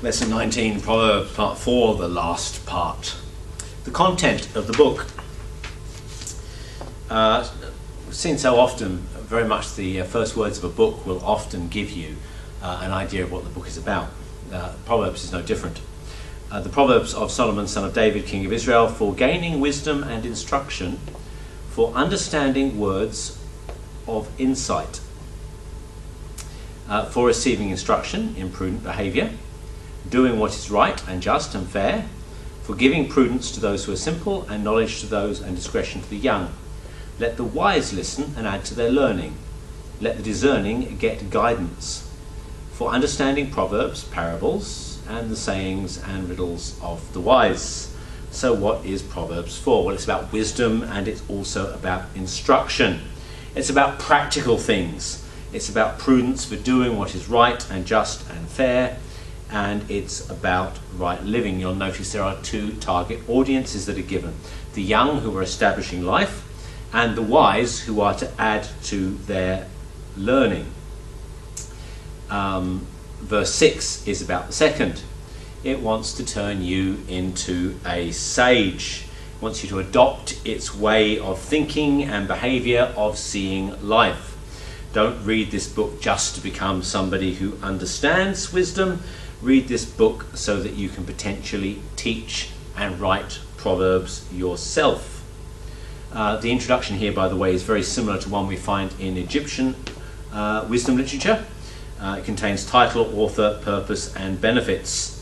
Lesson 19, Proverbs part 4, the last part. The content of the book. We've seen so often, very much the first words of a book will often give you an idea of what the book is about. Proverbs is no different. The Proverbs of Solomon, son of David, king of Israel, for gaining wisdom and instruction, for understanding words of insight, for receiving instruction in prudent behaviour, doing what is right and just and fair, for giving prudence to those who are simple, and knowledge to those, and discretion to the young. Let the wise listen and add to their learning. Let the discerning get guidance. For understanding proverbs, parables, and the sayings and riddles of the wise. So what is Proverbs for? Well, it's about wisdom, and it's also about instruction. It's about practical things. It's about prudence for doing what is right and just and fair, and it's about right living. You'll notice there are two target audiences that are given. The young, who are establishing life, and the wise, who are to add to their learning. Verse 6 is about the second. It wants to turn you into a sage. It wants you to adopt its way of thinking and behaviour, of seeing life. Don't read this book just to become somebody who understands wisdom. Read this book so that you can potentially teach and write Proverbs yourself. The introduction here, by the way, is very similar to one we find in Egyptian wisdom literature. It contains title, author, purpose, and benefits.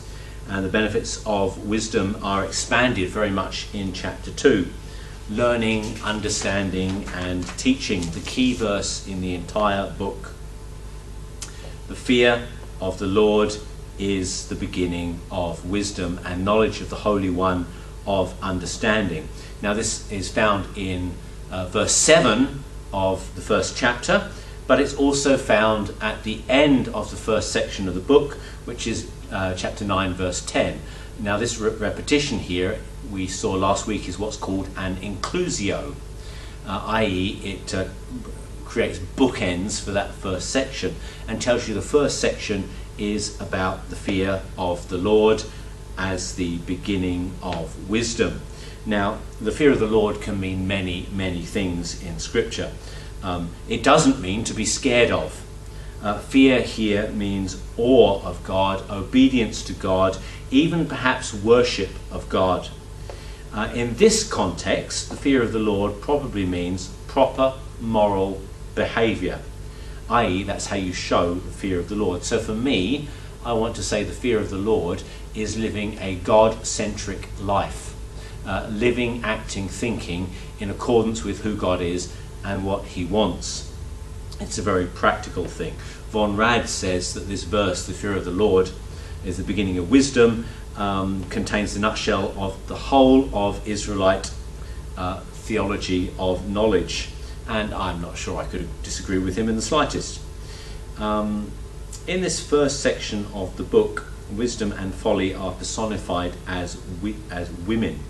And the benefits of wisdom are expanded very much in chapter 2. Learning, understanding, and teaching, the key verse in the entire book. The fear of the Lord is the beginning of wisdom, and knowledge of the Holy One of understanding. Now this is found in verse 7 of the first chapter, but it's also found at the end of the first section of the book, which is chapter 9 verse 10. Now this repetition here we saw last week is what's called an inclusio, i.e. it creates bookends for that first section and tells you the first section is about the fear of the Lord as the beginning of wisdom. Now, the fear of the Lord can mean many, many things in Scripture. It doesn't mean to be scared of. Fear here means awe of God, obedience to God, even perhaps worship of God. In this context, the fear of the Lord probably means proper moral behaviour, i.e. that's how you show the fear of the Lord. So for me, I want to say the fear of the Lord is living a God-centric life. Living, acting, thinking in accordance with who God is and what he wants. It's a very practical thing. Von Rad says that this verse, the fear of the Lord, is the beginning of wisdom, contains the nutshell of the whole of Israelite theology of knowledge. And I'm not sure I could disagree with him in the slightest. In this first section of the book, wisdom and folly are personified as women.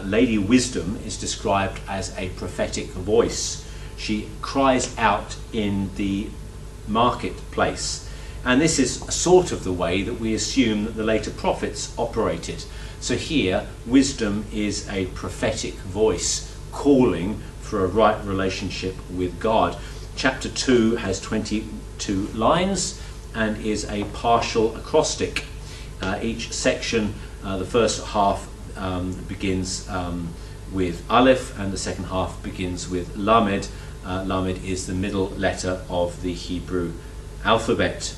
Lady Wisdom is described as a prophetic voice. She cries out in the marketplace. And this is sort of the way that we assume that the later prophets operated. So here, wisdom is a prophetic voice calling for a right relationship with God. Chapter 2 has 22 lines and is a partial acrostic. Each section, the first half begins with Aleph, and the second half begins with Lamed. Lamed is the middle letter of the Hebrew alphabet.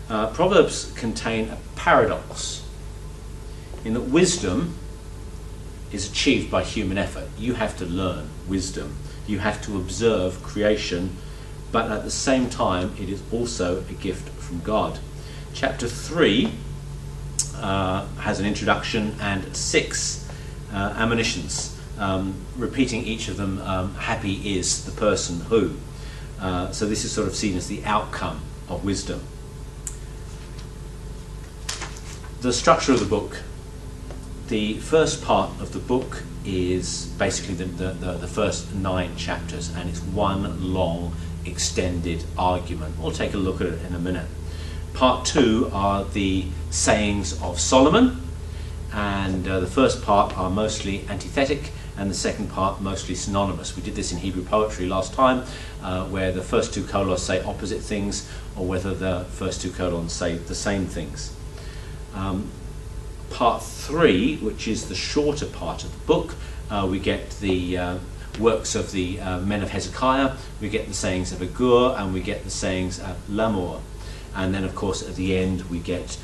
Proverbs contain a paradox in that wisdom is achieved by human effort. You have to learn wisdom. You have to observe creation, but at the same time it is also a gift from God. Chapter 3 has an introduction and 6 admonitions, repeating each of them, happy is the person who. So this is sort of seen as the outcome of wisdom. The structure of the book. The first part of the book is basically the first 9 chapters, and it's one long extended argument. We'll take a look at it in a minute. Part 2 are the sayings of Solomon, and the first part are mostly antithetic and the second part mostly synonymous. We did this in Hebrew poetry last time, where the first 2 colons say opposite things, or whether the first 2 colons say the same things. Part 3, which is the shorter part of the book, we get the works of the men of Hezekiah, we get the sayings of Agur, and we get the sayings of Lamor. And then, of course, at the end, we get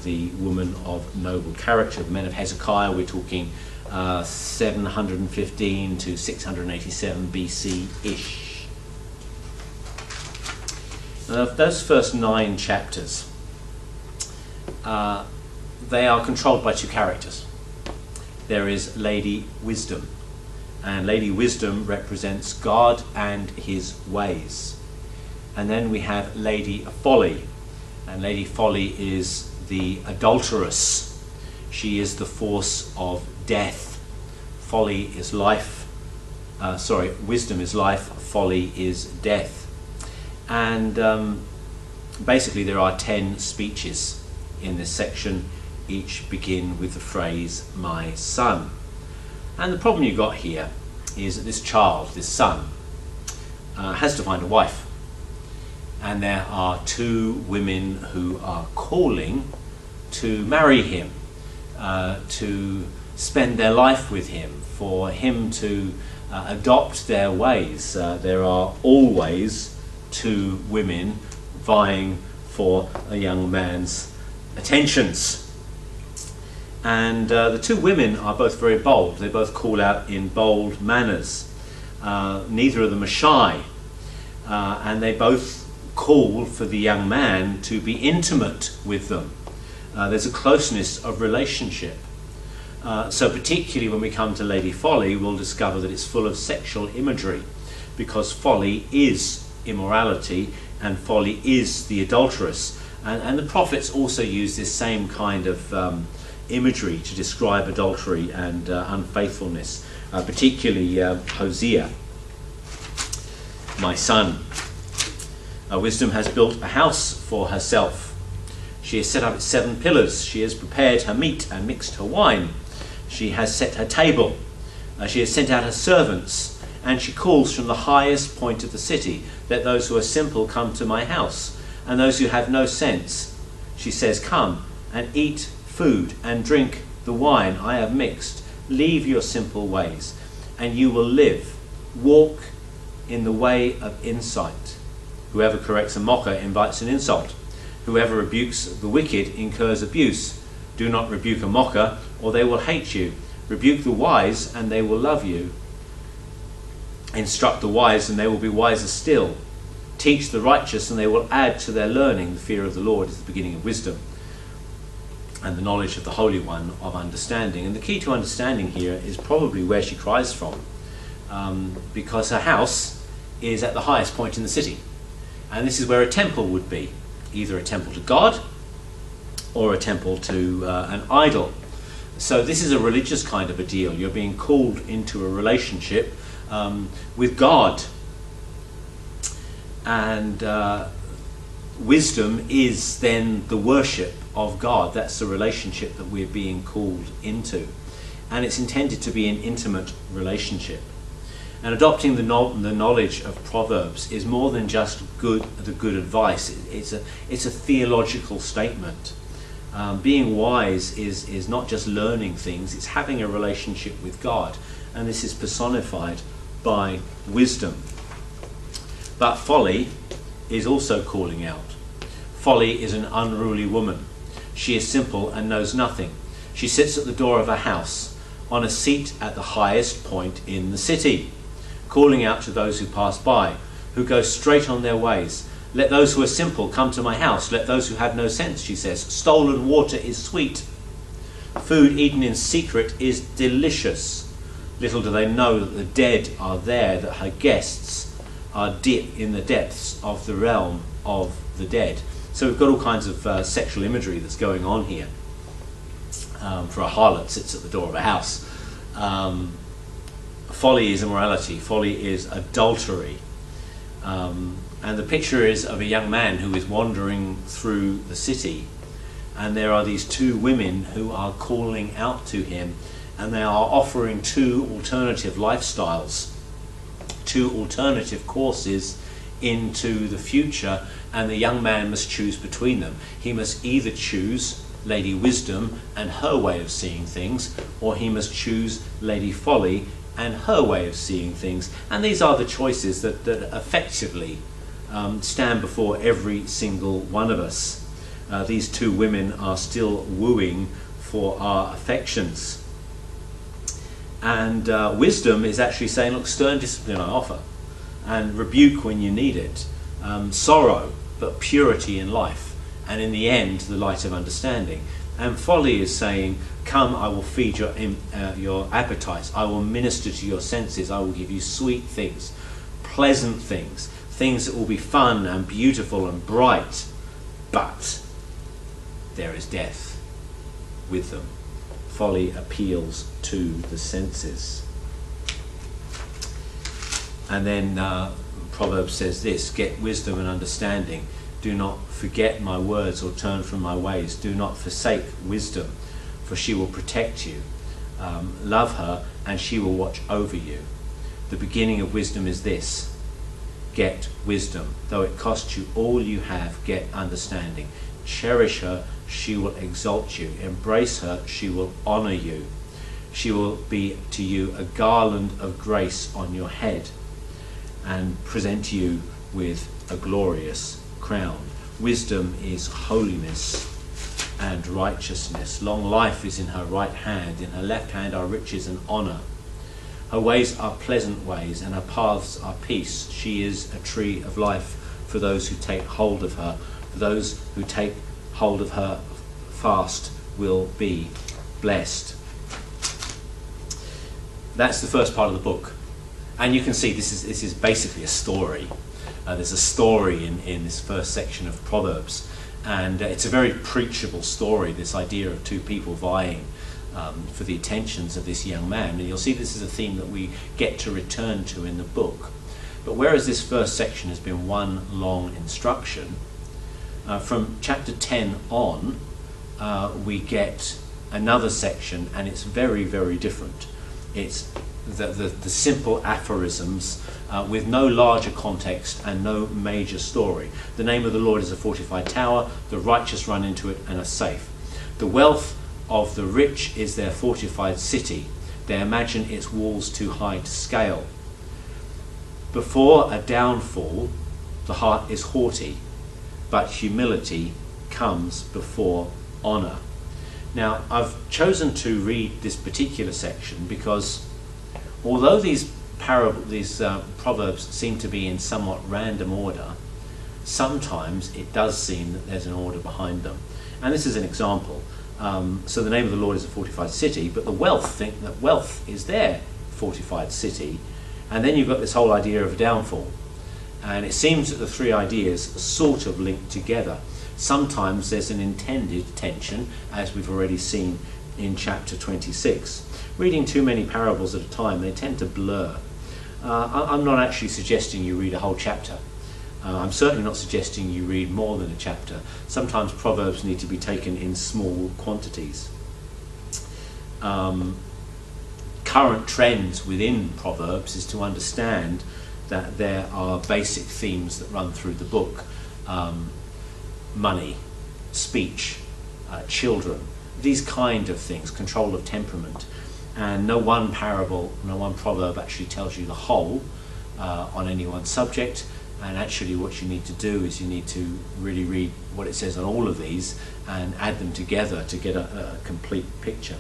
the woman of noble character. The men of Hezekiah, we're talking 715 to 687 BC-ish. Now, those first 9 chapters, they are controlled by 2 characters. There is Lady Wisdom, and Lady Wisdom represents God and his ways. And then we have Lady Folly, and Lady Folly is the adulteress. She is the force of death. Folly is life. Wisdom is life. Folly is death. And basically there are 10 speeches in this section. Each begin with the phrase, "my son." And the problem you've got here is that this child, this son, has to find a wife. And there are 2 women who are calling to marry him, to spend their life with him, for him to adopt their ways. There are always 2 women vying for a young man's attentions. And the 2 women are both very bold. They both call out in bold manners. Neither of them are shy. And they both call for the young man to be intimate with them. There's a closeness of relationship. So particularly when we come to Lady Folly, we'll discover that it's full of sexual imagery, because folly is immorality and folly is the adulteress. And the prophets also use this same kind of imagery to describe adultery and unfaithfulness, particularly Hosea. "My son, Wisdom has built a house for herself. She has set up its 7 pillars. She has prepared her meat and mixed her wine. She has set her table. She has sent out her servants, and she calls from the highest point of the city, 'Let those who are simple come to my house, and those who have no sense,' she says, 'come and eat food and drink the wine I have mixed. Leave your simple ways, and you will live. Walk in the way of insight. Whoever corrects a mocker invites an insult. Whoever rebukes the wicked incurs abuse. Do not rebuke a mocker, or they will hate you. Rebuke the wise, and they will love you. Instruct the wise, and they will be wiser still. Teach the righteous, and they will add to their learning. The fear of the Lord is the beginning of wisdom, and the knowledge of the Holy One of understanding." And the key to understanding here is probably where she cries from, because her house is at the highest point in the city. And this is where a temple would be, either a temple to God or a temple to an idol. So this is a religious kind of a deal. You're being called into a relationship with God. And wisdom is then the worship of God. That's the relationship that we're being called into. And it's intended to be an intimate relationship. And adopting the knowledge of Proverbs is more than just the good advice. It's a theological statement. Being wise is not just learning things, it's having a relationship with God. And this is personified by wisdom. But folly is also calling out. Folly is an unruly woman. She is simple and knows nothing. She sits at the door of her house, on a seat at the highest point in the city, calling out to those who pass by, who go straight on their ways. "Let those who are simple come to my house. Let those who have no sense," she says. "Stolen water is sweet. Food eaten in secret is delicious." Little do they know that the dead are there, that her guests are in the depths of the realm of the dead. So we've got all kinds of sexual imagery that's going on here. For a harlot sits at the door of a house. Folly is immorality. Folly is adultery. And the picture is of a young man who is wandering through the city, and there are these two women who are calling out to him, and they are offering two alternative lifestyles, two alternative courses into the future, and the young man must choose between them. He must either choose Lady Wisdom and her way of seeing things, or he must choose Lady Folly and her way of seeing things. And these are the choices that effectively stand before every single one of us. These two women are still wooing for our affections. And wisdom is actually saying, look, stern discipline I offer, and rebuke when you need it, sorrow, but purity in life, and in the end, the light of understanding. And folly is saying, come, I will feed your appetites, I will minister to your senses, I will give you sweet things, pleasant things, things that will be fun and beautiful and bright, but there is death with them. Folly appeals to the senses. And then Proverbs says this, get wisdom and understanding. Do not forget my words or turn from my ways. Do not forsake wisdom, for she will protect you. Love her and she will watch over you. The beginning of wisdom is this, get wisdom. Though it costs you all you have, get understanding. Cherish her, she will exalt you. Embrace her, she will honor you. She will be to you a garland of grace on your head, and present you with a glorious crown. Wisdom is holiness and righteousness. Long life is in her right hand. In her left hand are riches and honor. Her ways are pleasant ways, and her paths are peace. She is a tree of life for those who take hold of her. For those who take hold of her fast will be blessed. That's the first part of the book. And you can see this is basically a story. There's a story in this first section of Proverbs, and it's a very preachable story, this idea of two people vying for the attentions of this young man. And you'll see this is a theme that we get to return to in the book. But whereas this first section has been one long instruction, from chapter 10 on, we get another section, and it's very, very different. It's the simple aphorisms with no larger context and no major story. The name of the Lord is a fortified tower, the righteous run into it and are safe. The wealth of the rich is their fortified city. They imagine its walls too high to scale. Before a downfall, the heart is haughty, but humility comes before honor. Now, I've chosen to read this particular section because although these proverbs seem to be in somewhat random order, sometimes it does seem that there's an order behind them. And this is an example. So the name of the Lord is a fortified city, but the wealth think that wealth is their fortified city. And then you've got this whole idea of a downfall. And it seems that the three ideas sort of link together. Sometimes there's an intended tension, as we've already seen in chapter 26. Reading too many parables at a time, they tend to blur. I'm not actually suggesting you read a whole chapter. I'm certainly not suggesting you read more than a chapter. Sometimes Proverbs need to be taken in small quantities. Current trends within Proverbs is to understand that there are basic themes that run through the book. Money, speech, children, these kind of things, control of temperament. And no one parable, no one proverb actually tells you the whole on any one subject. And actually what you need to do is you need to really read what it says on all of these and add them together to get a complete picture.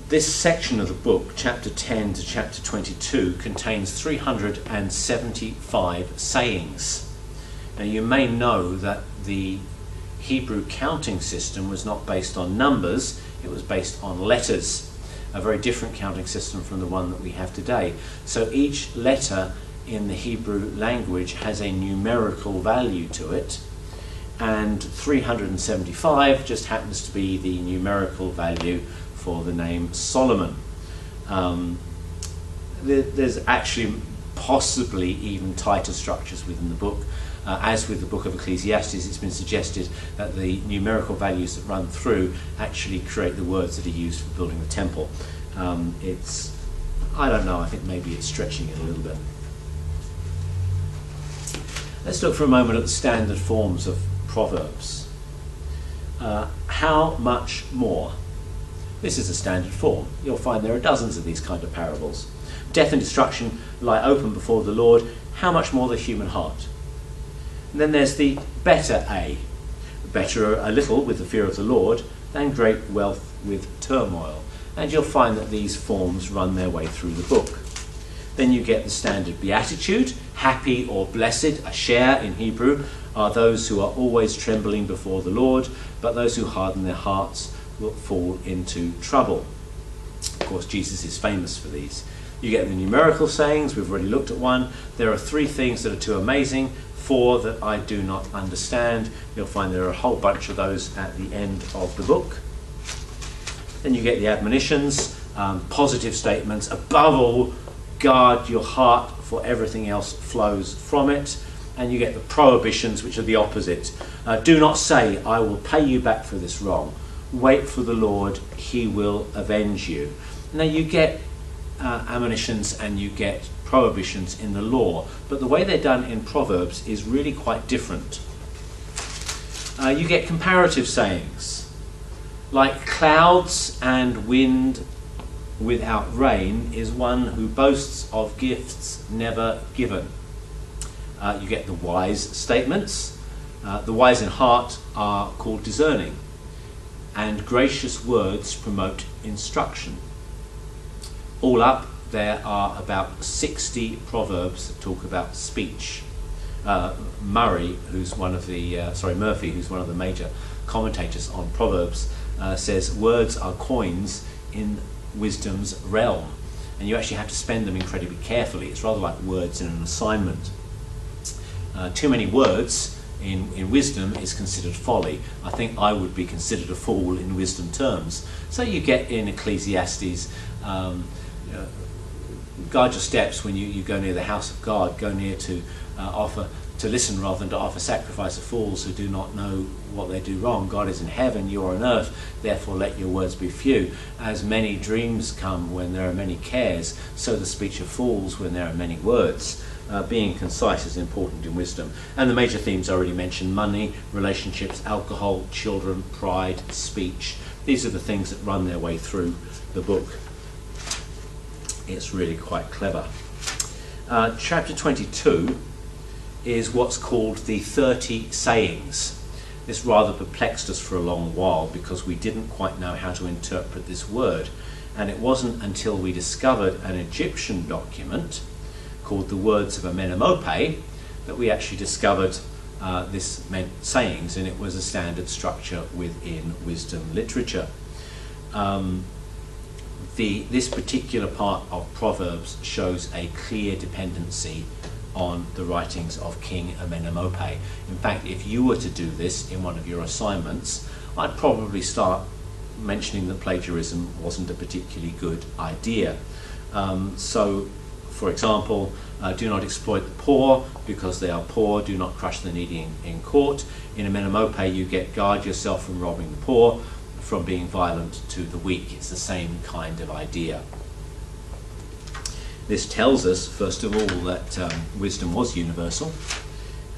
This section of the book, chapter 10 to chapter 22, contains 375 sayings. Now you may know that the Hebrew counting system was not based on numbers, it was based on letters, a very different counting system from the one that we have today. So each letter in the Hebrew language has a numerical value to it, and 375 just happens to be the numerical value for the name Solomon. there's actually possibly even tighter structures within the book. As with the book of Ecclesiastes, it's been suggested that the numerical values that run through actually create the words that are used for building the temple. I don't know, I think maybe it's stretching it a little bit. Let's look for a moment at the standard forms of Proverbs. How much more? This is a standard form. You'll find there are dozens of these kind of parables. Death and destruction lie open before the Lord. How much more the human heart? And then there's the better A. Better a little with the fear of the Lord than great wealth with turmoil. And you'll find that these forms run their way through the book. Then you get the standard beatitude. Happy or blessed, a share in Hebrew, are those who are always trembling before the Lord, but those who harden their hearts will fall into trouble. Of course, Jesus is famous for these. You get the numerical sayings. We've already looked at one. There are 3 things that are too amazing, 4 that I do not understand. You'll find there are a whole bunch of those at the end of the book. Then you get the admonitions, positive statements. Above all, guard your heart, for everything else flows from it. And you get the prohibitions, which are the opposite. Do not say, I will pay you back for this wrong. Wait for the Lord, he will avenge you. Now you get admonitions and you get prohibitions in the law, but the way they're done in Proverbs is really quite different. You get comparative sayings, like clouds and wind without rain is one who boasts of gifts never given. You get the wise statements. The wise in heart are called discerning, and gracious words promote instruction. All up, there are about 60 proverbs that talk about speech. Murphy, who's one of the major commentators on Proverbs, says words are coins in wisdom's realm, and you actually have to spend them incredibly carefully. It's rather like words in an assignment. Too many words in wisdom is considered folly. I think I would be considered a fool in wisdom terms. So you get in Ecclesiastes, guide your steps when you go near the house of God. Go near to listen rather than to offer sacrifice of fools who do not know what they do wrong. God is in heaven, you are on earth, therefore let your words be few. As many dreams come when there are many cares, so the speech of fools when there are many words. Being concise is important in wisdom. And the major themes I already mentioned: money, relationships, alcohol, children, pride, speech. These are the things that run their way through the book. It's really quite clever. Chapter 22 is what's called the 30 sayings. This rather perplexed us for a long while because we didn't quite know how to interpret this word. And it wasn't until we discovered an Egyptian document called the Words of Amenemope that we actually discovered this meant sayings, and it was a standard structure within wisdom literature. This particular part of Proverbs shows a clear dependency on the writings of King Amenemope. In fact, if you were to do this in one of your assignments, I'd probably start mentioning that plagiarism wasn't a particularly good idea. So, for example, do not exploit the poor because they are poor. Do not crush the needy in court. In Amenemope, you get guard yourself from robbing the poor, from being violent to the weak. It's the same kind of idea. This tells us, first of all, that wisdom was universal,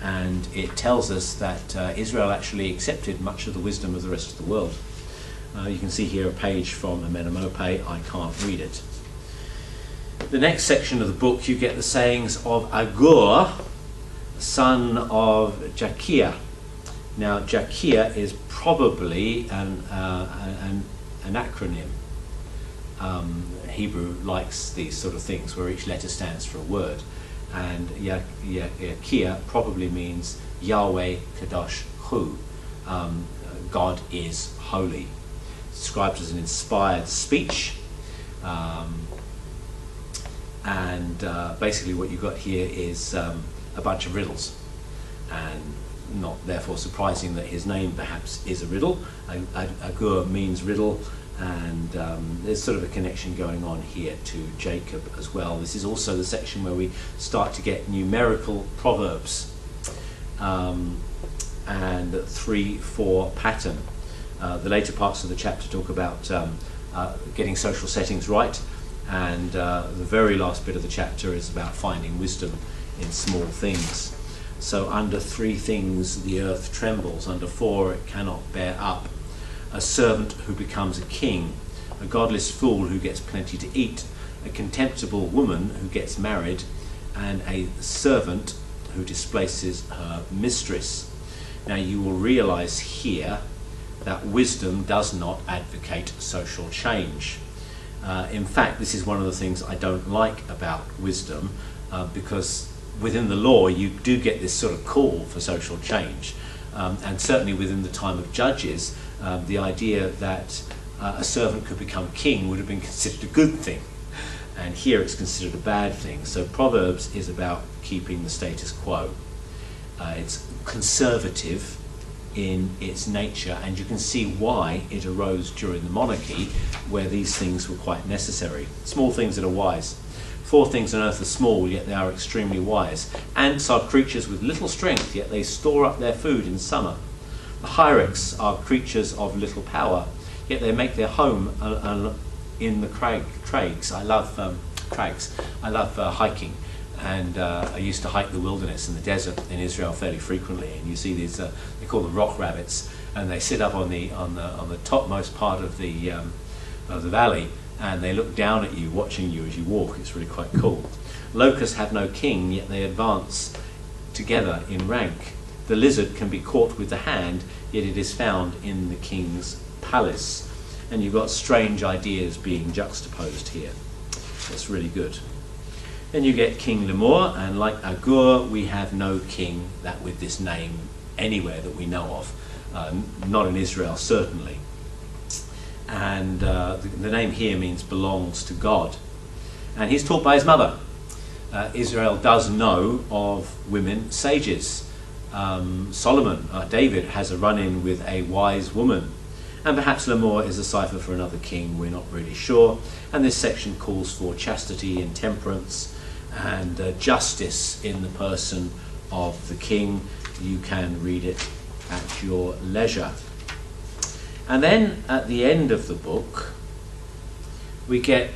and it tells us that Israel actually accepted much of the wisdom of the rest of the world. You can see here a page from Amenemope. I can't read it. The next section of the book, you get the sayings of Agur, son of Jakia. Now, Jakia is probably an acronym. Hebrew likes these sort of things where each letter stands for a word, and Jakia probably means Yahweh Kadosh Hu. God is holy. It's described as an inspired speech. Basically what you've got here is a bunch of riddles, and not therefore surprising that his name perhaps is a riddle. Agur means riddle, And there's sort of a connection going on here to Jacob as well. This is also the section where we start to get numerical proverbs and 3-4 pattern. The later parts of the chapter talk about getting social settings right, and the very last bit of the chapter is about finding wisdom in small things. So under 3 things the earth trembles, under 4 it cannot bear up. A servant who becomes a king, a godless fool who gets plenty to eat, a contemptible woman who gets married, and a servant who displaces her mistress. Now you will realize here that wisdom does not advocate social change. In fact, this is one of the things I don't like about wisdom, because within the law you do get this sort of call for social change, and certainly within the time of Judges, the idea that a servant could become king would have been considered a good thing, and here it's considered a bad thing. So Proverbs is about keeping the status quo. It's conservative in its nature, and you can see why it arose during the monarchy, where these things were quite necessary. Small things that are wise. 4 things on earth are small, yet they are extremely wise. Ants are creatures with little strength, yet they store up their food in summer. The hyrax are creatures of little power, yet they make their home in the crags. I love crags. I love hiking, and I used to hike the wilderness in the desert in Israel fairly frequently. And you see these, they call them rock rabbits, and they sit up on the topmost part of the valley, and they look down at you, watching you as you walk. It's really quite cool. Locusts have no king, yet they advance together in rank. The lizard can be caught with the hand, yet it is found in the king's palace. And you've got strange ideas being juxtaposed here. That's really good. Then you get King Lemur, and like Agur, we have no king that with this name anywhere that we know of. Not in Israel, certainly. And the name here means belongs to God. And he's taught by his mother. Israel does know of women sages. Solomon, David, has a run-in with a wise woman. And perhaps Lemur is a cipher for another king, we're not really sure. And this section calls for chastity and temperance and justice in the person of the king. You can read it at your leisure. And then at the end of the book, we get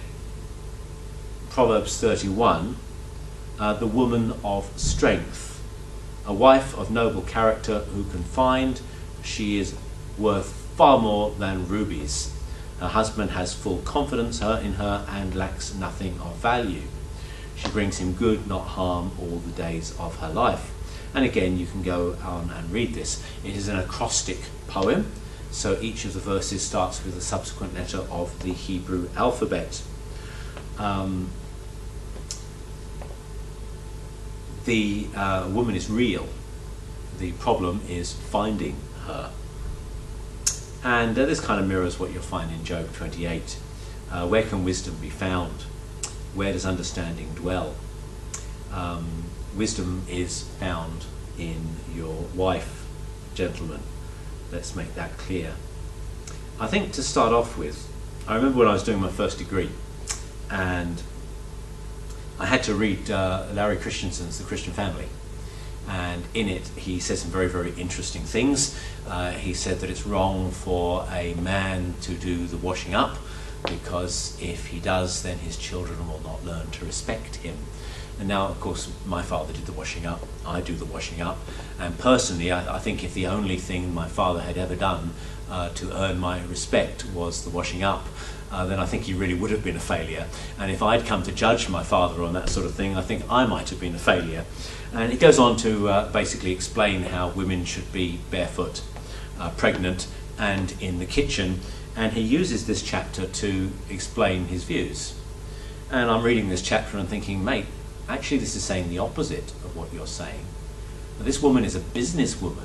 Proverbs 31, the woman of strength. A wife of noble character who can find, she is worth far more than rubies. Her husband has full confidence in her and lacks nothing of value. She brings him good, not harm, all the days of her life. And again, you can go on and read this. It is an acrostic poem, so each of the verses starts with a subsequent letter of the Hebrew alphabet. The woman is real. The problem is finding her. And this kind of mirrors what you'll find in Job 28. Where can wisdom be found? Where does understanding dwell? Wisdom is found in your wife, gentlemen. Let's make that clear. I think to start off with, I remember when I was doing my first degree, and I had to read Larry Christensen's The Christian Family, and in it he said some very, very interesting things. He said that it's wrong for a man to do the washing up, because if he does, then his children will not learn to respect him. And now, of course, my father did the washing up, I do the washing up, and personally I think if the only thing my father had ever done to earn my respect was the washing up, then I think he really would have been a failure. And if I'd come to judge my father on that sort of thing, I think I might have been a failure. And he goes on to basically explain how women should be barefoot, pregnant, and in the kitchen. And he uses this chapter to explain his views. And I'm reading this chapter and thinking, mate, actually this is saying the opposite of what you're saying. This woman is a businesswoman.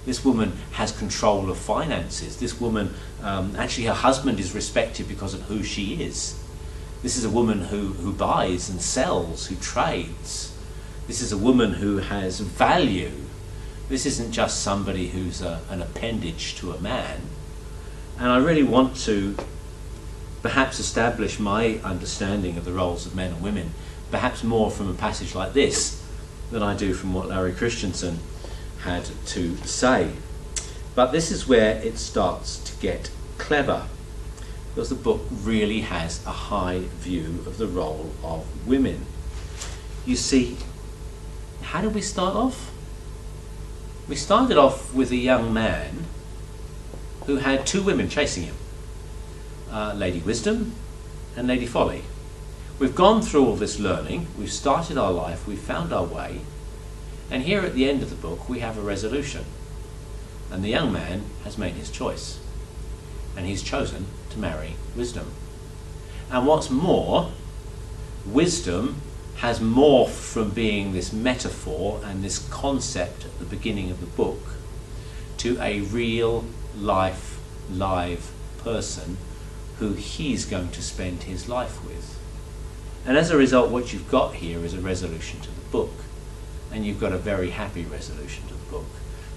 This woman has control of finances. This woman, actually her husband is respected because of who she is. This is a woman who buys and sells, who trades. This is a woman who has value. This isn't just somebody who's an appendage to a man. And I really want to perhaps establish my understanding of the roles of men and women, perhaps more from a passage like this than I do from what Larry Christensen had to say. But this is where it starts to get clever, because the book really has a high view of the role of women. You see, how did we start off? We started off with a young man who had two women chasing him, Lady Wisdom and Lady Folly. We've gone through all this learning, we've started our life, we've found our way, and here at the end of the book we have a resolution. And the young man has made his choice, and he's chosen to marry Wisdom. And what's more, Wisdom has morphed from being this metaphor and this concept at the beginning of the book to a real life, live person who he's going to spend his life with. And as a result, what you've got here is a resolution to the book, and you've got a very happy resolution to the book.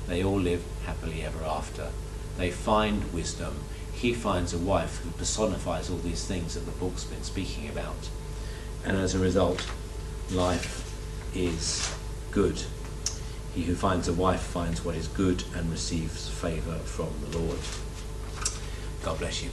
They all live happily ever after. They find Wisdom. He finds a wife who personifies all these things that the book's been speaking about. And as a result, life is good. He who finds a wife finds what is good and receives favour from the Lord. God bless you.